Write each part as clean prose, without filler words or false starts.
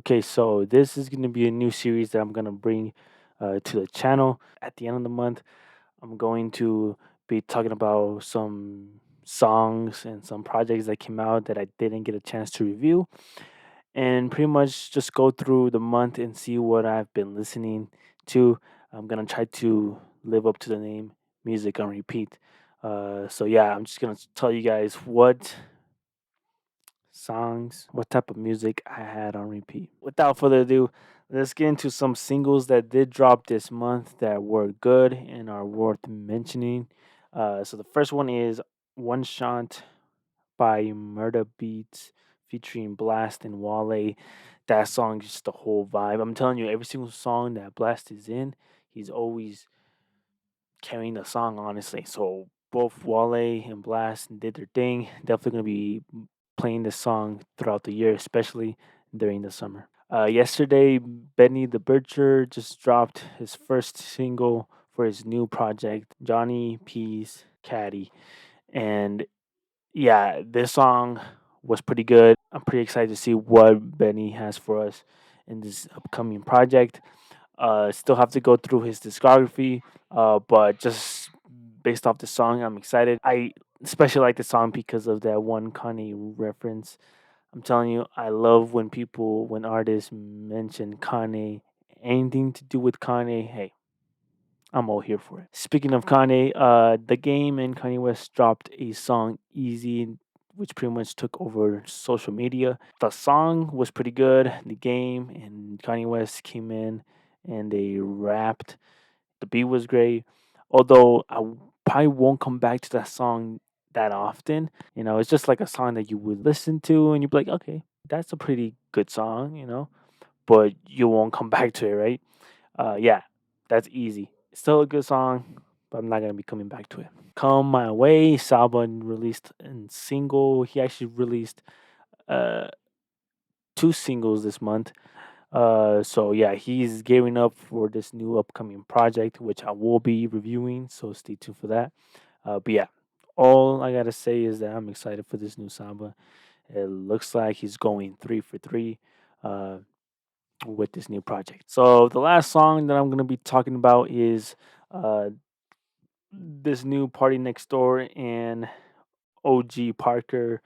Okay, so this is going to be a new series that I'm going to bring to the channel. At the end of the month, I'm going to be talking about some songs and some projects that came out that I didn't get a chance to review, and pretty much just go through the month and see what I've been listening to. I'm going to try to live up to the name Music on Repeat. So, yeah, I'm just going to tell you guys what songs, what type of music I had on repeat. Without further ado, let's get into some singles that did drop this month that were good and are worth mentioning. So the first one is One Shot by Murda Beats featuring Blast and Wale. That song is just the whole vibe. I'm telling you, every single song that Blast is in, he's always carrying the song, honestly. So both Wale and Blast did their thing. Definitely gonna be playing this song throughout the year, especially during the summer. Yesterday, Benny the Butcher just dropped his first single for his new project, Johnny P's Caddy. And yeah, this song was pretty good. I'm pretty excited to see what Benny has for us in this upcoming project. Still have to go through his discography, but just based off the song, I'm excited. I especially like the song because of that one Kanye reference. I'm telling you, I love when artists mention Kanye, anything to do with Kanye. Hey, I'm all here for it. Speaking of Kanye, The Game and Kanye West dropped a song, Easy, which pretty much took over social media. The song was pretty good. The Game and Kanye West came in and they rapped. The beat was great. Although probably won't come back to that song that often. It's just like a song that you would listen to and you'd be like, okay, that's a pretty good song, but you won't come back to it, right? Yeah, that's easy. Still a good song, but I'm not gonna be coming back to it. Come My Way, Saba released in single. He actually released uh two singles this month. So yeah, he's gearing up for this new upcoming project, which I will be reviewing. So stay tuned for that. But yeah, all I gotta say is that I'm excited for this new Samba. It looks like he's going 3 for 3. With this new project. So the last song that I'm gonna be talking about is uh, this new Party Next Door and OG Parker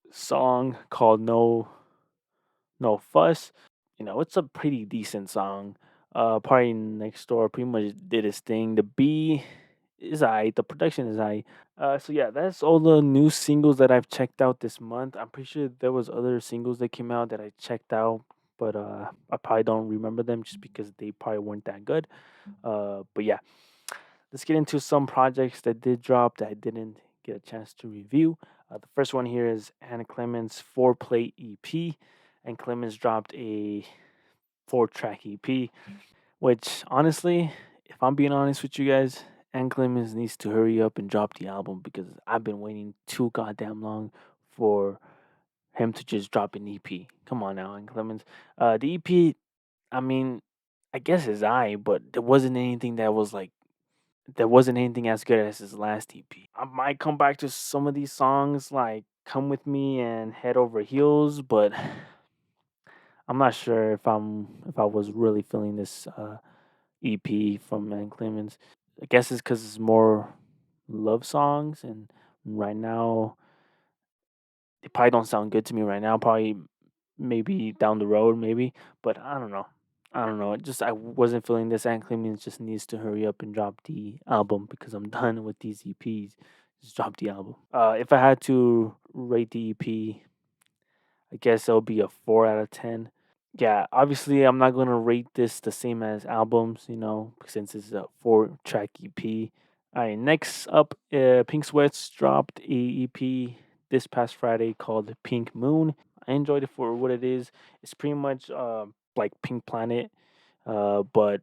song called No Fuss. It's a pretty decent song. Party Next Door pretty much did his thing. The B is I. The production is I. So yeah, that's all the new singles that I've checked out this month. I'm pretty sure there was other singles that came out that I checked out, but I probably don't remember them just because they probably weren't that good. But yeah, let's get into some projects that did drop that I didn't get a chance to review. The first one here is Anna Clemens' four-play EP. And Clemens dropped a four-track EP, which honestly, if I'm being honest with you guys, Ann Clemens needs to hurry up and drop the album because I've been waiting too goddamn long for him to just drop an EP. Come on now, Ann Clemens. The EP, I mean, I guess is but there wasn't anything as good as his last EP. I might come back to some of these songs like Come With Me and Head Over Heels, but I'm not sure if I was really feeling this EP from Ann Clemens. I guess it's because it's more love songs, and right now they probably don't sound good to me right now. Probably maybe down the road, maybe, but I don't know. I don't know. I wasn't feeling this. Ann Clemens just needs to hurry up and drop the album because I'm done with these EPs. Just drop the album. If I had to rate the EP, I guess it'll be a 4 out of 10. Yeah, obviously I'm not gonna rate this the same as albums, since it's a four-track EP. All right, next up, Pink Sweats dropped a EP this past Friday called Pink Moon. I enjoyed it for what it is. It's pretty much like Pink Planet, but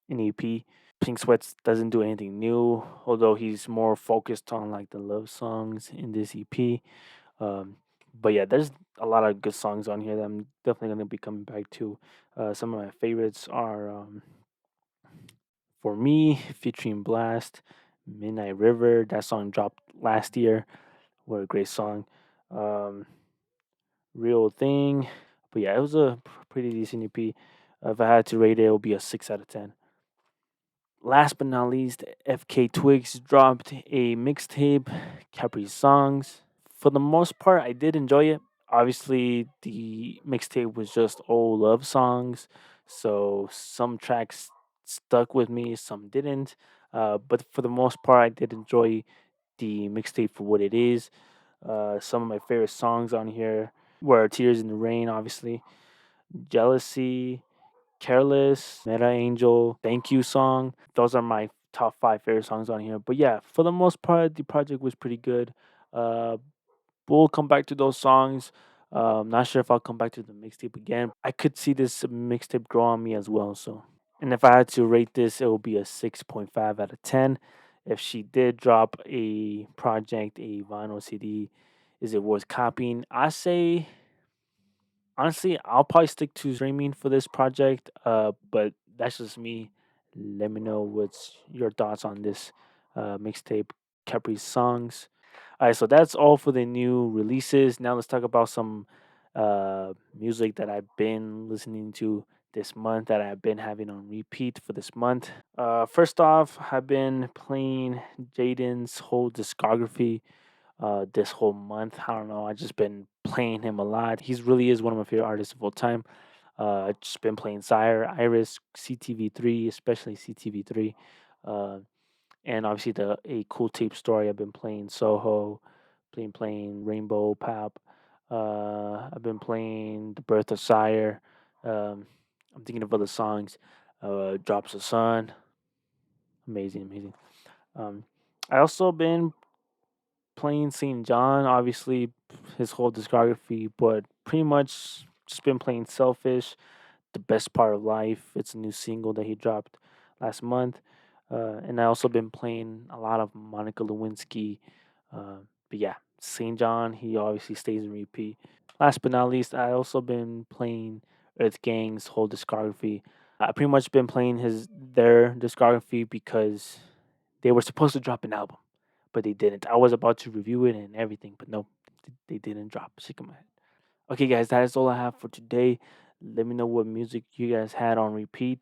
an EP. Pink Sweats doesn't do anything new, although he's more focused on like the love songs in this EP. Um, but yeah, there's a lot of good songs on here that I'm definitely gonna be coming back to. Some of my favorites are For Me featuring Blast, Midnight River. That song dropped last year. What a great song. Um, Real Thing. But yeah, it was a pretty decent EP. If I had to rate it, it would be a 6 out of 10. Last but not least, FK Twigs dropped a mixtape, Capri Songs. For the most part, I did enjoy it. Obviously, the mixtape was just old love songs, so some tracks stuck with me, some didn't. But for the most part, I did enjoy the mixtape for what it is. Some of my favorite songs on here were Tears in the Rain, obviously, Jealousy, Careless, Meta Angel, Thank You song. Those are my top five favorite songs on here. But yeah, for the most part, the project was pretty good. Uh, we'll come back to those songs. Not sure if I'll come back to the mixtape again. I could see this mixtape grow on me as well. So, and if I had to rate this, it would be a 6.5 out of 10. If she did drop a project, a vinyl CD, is it worth copying? I say honestly, I'll probably stick to streaming for this project. But that's just me. Let me know what's your thoughts on this mixtape, Capri Songs. All right, so that's all for the new releases. Now let's talk about some music that I've been listening to this month that I've been having on repeat for this month. First off, I've been playing Jaden's whole discography this whole month. I don't know. I just been playing him a lot. He's really is one of my favorite artists of all time. I just been playing Sire, Iris, CTV3, especially CTV3, uh, and obviously the a cool tape story. I've been playing Soho, been playing Rainbow Pop. I've been playing The Birth of Sire. Um, I'm thinking of other songs. Drops of Sun, amazing, amazing. Um, I also been playing St. John, obviously his whole discography, but pretty much just been playing Selfish, The Best Part of Life. It's a new single that he dropped last month. And I also been playing a lot of Monica Lewinsky. But yeah, St. John, he obviously stays in repeat. Last but not least, I also been playing Earth Gang's whole discography. I pretty much been playing their discography because they were supposed to drop an album, but they didn't. I was about to review it and everything, but nope, they didn't drop. Sick of my head. Okay, guys, that is all I have for today. Let me know what music you guys had on repeat.